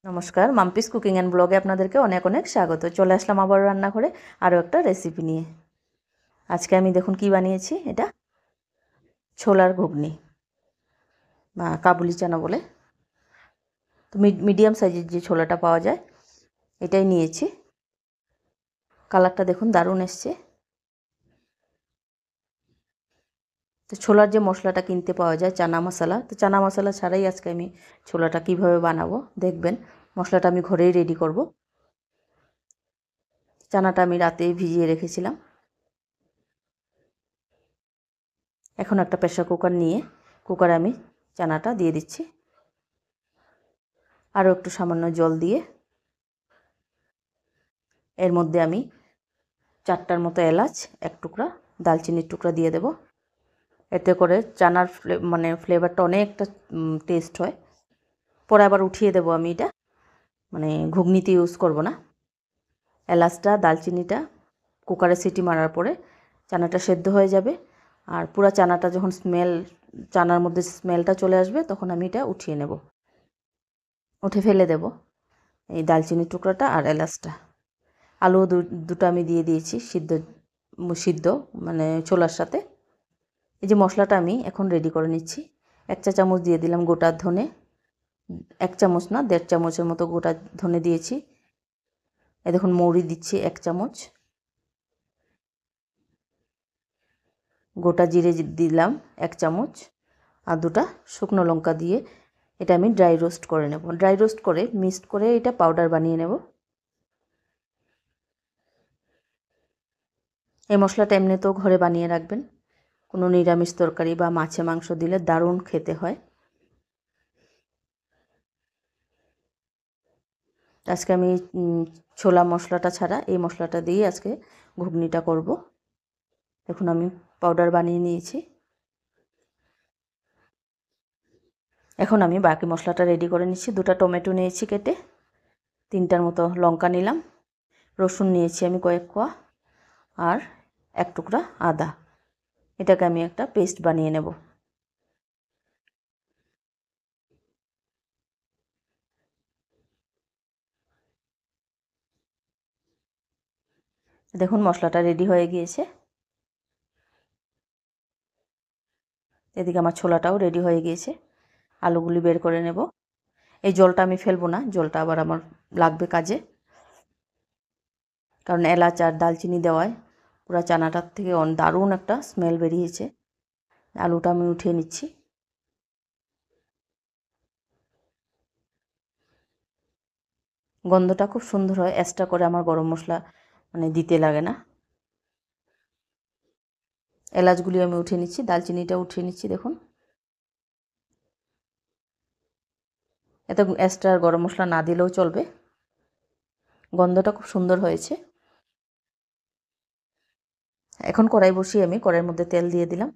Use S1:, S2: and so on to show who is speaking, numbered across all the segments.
S1: নমস্কার, Mampi's cooking and ব্লগে আপনাদেরকে অনেক অনেক স্বাগত। চলে আসলাম আবার রান্নাঘরে আরও একটা রেসিপি নিয়ে। আজকে আমি দেখুন কি বানিয়েছি, এটা ছোলার ঘুগনি বা কাবুলি চানা বলে। তো মিডিয়াম সাইজের যে ছোলাটা পাওয়া যায় এটাই নিয়েছি। কালারটা দেখুন দারুণ এসছে। তো ছোলার যে মশলাটা কিনতে পাওয়া যায় চানা মশলা, তো চানা মশলা ছাড়াই আজকে আমি ছোলাটা কিভাবে বানাবো দেখবেন। মশলাটা আমি ঘরেই রেডি করব। চানাটা আমি রাতেই ভিজিয়ে রেখেছিলাম। এখন একটা প্রেসার কুকার নিয়ে কুকারে আমি চানাটা দিয়ে দিচ্ছি। আরও একটু সামান্য জল দিয়ে এর মধ্যে আমি 4টার মতো এলাচ, এক টুকরা দালচিনির টুকরা দিয়ে দেব। এতে করে চানার ফ্লেভারটা অনেকটা টেস্ট হয়। পরে আবার উঠিয়ে দেব আমি, এটা ঘুগনিতে ইউজ করব না। এলাচটা দালচিনিটা কুকারে সিটি মারার পরে চানাটা সেদ্ধ হয়ে যাবে, আর পুরো চানাটা যখন চানার মধ্যে স্মেলটা চলে আসবে তখন আমি এটা উঠিয়ে নেব, উঠে ফেলে দেব এই দালচিনির টুকরাটা আর এলাচটা। আলু দুটো আমি দিয়ে দিয়েছি সিদ্ধ ছোলার সাথে। এই যে মশলাটা আমি এখন রেডি করে নিচ্ছি। 1 চা চামচ দিয়ে দিলাম গোটা ধনে, 1 চামচ না 1.5 চামচের মতো গোটা ধনে দিয়েছি। এই দেখুন মৌরি দিচ্ছি 1 চামচ, গোটা জিরে দিলাম 1 চামচ, আর 2টা শুকনো লঙ্কা দিয়ে এটা আমি ড্রাই রোস্ট করে নেব। ড্রাই রোস্ট করে মিক্সড করে এটা পাউডার বানিয়ে নেব। এই মশলাটা এমনিতেও ঘরে বানিয়ে রাখবেন, কোনো নিরামিষ তরকারি বা মাছে মাংস দিলে দারুণ খেতে হয়। আজকে আমি ছোলা মশলাটা ছাড়া এই মশলাটা দিয়ে আজকে ঘুগনিটা করব। দেখুন আমি পাউডার বানিয়ে নিয়েছি। এখন আমি বাকি মশলাটা রেডি করে নিচ্ছি। 2টা টমেটো নিয়েছি কেটে, 3টার মতো লঙ্কা নিলাম, রসুন নিয়েছি আমি কয়েক কোয়া, আর 1 টুকরা আদা। এটাকে আমি একটা পেস্ট বানিয়ে নেব। দেখুন মশলাটা রেডি হয়ে গিয়েছে। এদিকে আমার ছোলাটাও রেডি হয়ে গিয়েছে। আলুগুলি বের করে নেব। এই জলটা আমি ফেলবো না, জলটা আবার আমার লাগবে কাজে, কারণ এলাচ আর দালচিনি দেওয়ায় পুরো চানাটার থেকে দারুণ একটা স্মেল বেরিয়েছে। আলুটা আমি উঠিয়ে নিচ্ছি। গন্ধটা খুব সুন্দর হয়, এক্সট্রা করে আমার গরম মশলা দিতে লাগে না। এলাচগুলি আমি উঠিয়ে নিচ্ছি, দালচিনিটা উঠিয়ে নিচ্ছি। দেখুন এত এক্সট্রা গরম মশলা না দিলেও চলবে, গন্ধটা খুব সুন্দর হয়েছে। এখন কড়াই বসিয়ে আমি কড়াইয়ের মধ্যে তেল দিয়ে দিলাম,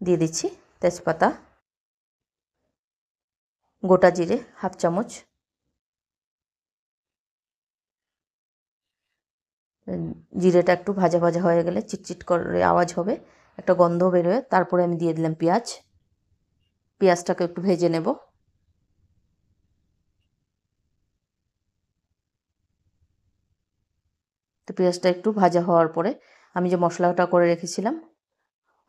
S1: দিয়ে দিচ্ছি তেজপাতা, গোটা জিরে 1/2 চামচ, জিরেটা একটু ভাজা ভাজা হয়ে গেলে চিটচিট করে আওয়াজ হবে, একটা গন্ধ বেরোয়, তারপরে আমি দিয়ে দিলাম পেঁয়াজ। পেঁয়াজটাকে একটু ভেজে নেব। তো পেঁয়াজটা একটু ভাজা হওয়ার পরে আমি যে মশলাটা করে রেখেছিলাম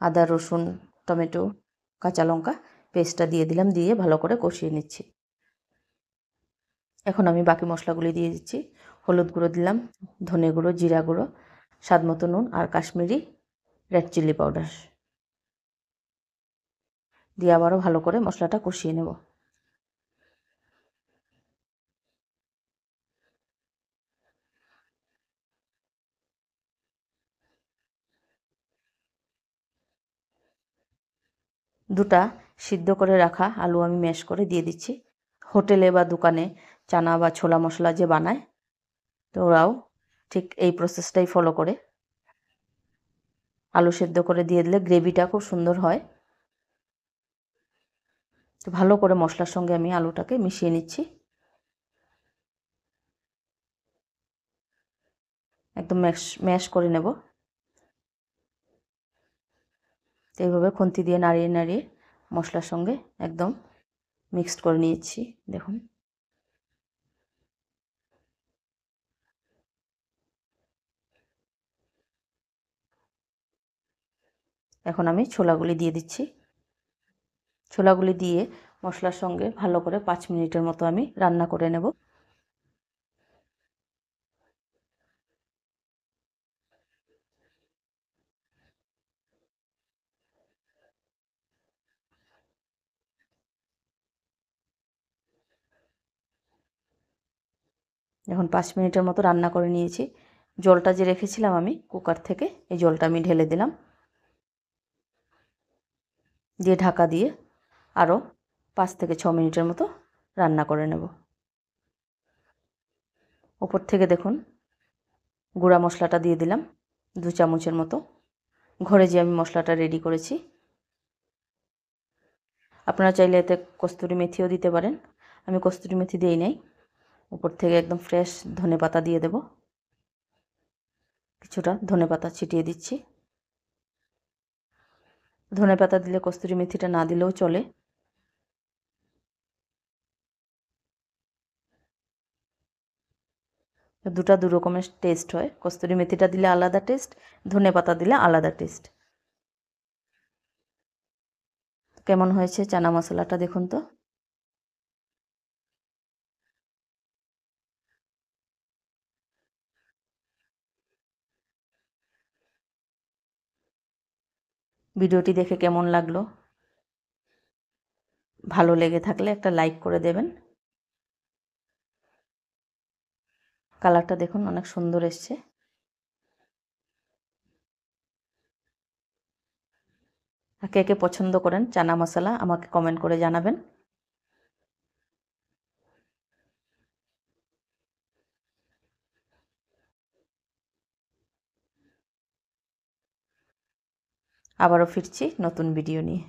S1: আদা রসুন টমেটো কাঁচা লঙ্কা পেস্টটা দিয়ে দিলাম, দিয়ে ভালো করে কষিয়ে নিচ্ছি। এখন আমি বাকি মশলাগুলি দিয়ে দিচ্ছি। হলুদ গুঁড়ো দিলাম, ধনে গুঁড়ো, জিরা গুঁড়ো, স্বাদ মতো নুন, আর কাশ্মীরি রেড চিলি পাউডার দিয়ে আবারও ভালো করে মশলাটা কষিয়ে নেব। দুটা সিদ্ধ করে রাখা আলু আমি ম্যাশ করে দিয়ে দিচ্ছি। হোটেলে বা দোকানে চানা বা ছোলা মশলা যে বানায়, তো ওরাও ঠিক এই প্রসেসটাই ফলো করে। আলু সেদ্ধ করে দিয়ে দিলে গ্রেভিটা খুব সুন্দর হয়। তো ভালো করে মশলার সঙ্গে আমি আলুটাকে মিশিয়ে নিচ্ছি, একদম ম্যাশ করে নেব। তো এইভাবে খুন্তি দিয়ে নাড়িয়ে নাড়িয়ে মশলার সঙ্গে একদম মিক্সড করে নিয়েছি। দেখুন এখন আমি ছোলাগুলি দিয়ে দিচ্ছি। ছোলাগুলি দিয়ে মশলার সঙ্গে ভালো করে 5 মিনিটের মতো আমি রান্না করে নেব। এখন 5 মিনিটের মতো রান্না করে নিয়েছি। জলটা যে রেখেছিলাম আমি কুকার থেকে, এই জলটা আমি ঢেলে দিলাম, দিয়ে ঢাকা দিয়ে আরও 5 থেকে 6 মিনিটের মতো রান্না করে নেব। ওপর থেকে দেখুন গুঁড়া মশলাটা দিয়ে দিলাম 2 চামচের মতো। ঘরে যে আমি মশলাটা রেডি করেছি, আপনারা চাইলে এতে কস্তুরি মেথিও দিতে পারেন। আমি কস্তুরি মেথি দিই নাই, উপর থেকে একদম ফ্রেশ ধনেপাতা দিয়ে দেব। কিছুটা ধনেপাতা ছিটিয়ে দিচ্ছি। ধনেপাতা দিলে কস্তুরি মেথিটা না দিলেও চলে। দুটো দু রকমের টেস্ট হয়, কস্তুরি মেথিটা দিলে আলাদা টেস্ট, ধনেপাতা দিলে আলাদা টেস্ট। কেমন হয়েছে চানা মশলাটা দেখুন তো। ভিডিওটি দেখে কেমন লাগলো? ভালো লেগে থাকলে একটা লাইক করে দেবেন। কালারটা দেখুন অনেক সুন্দর এসছে। কে কে পছন্দ করেন চানা মশলা আমাকে কমেন্ট করে জানাবেন। আবারও ফিরছি নতুন ভিডিও নিয়ে।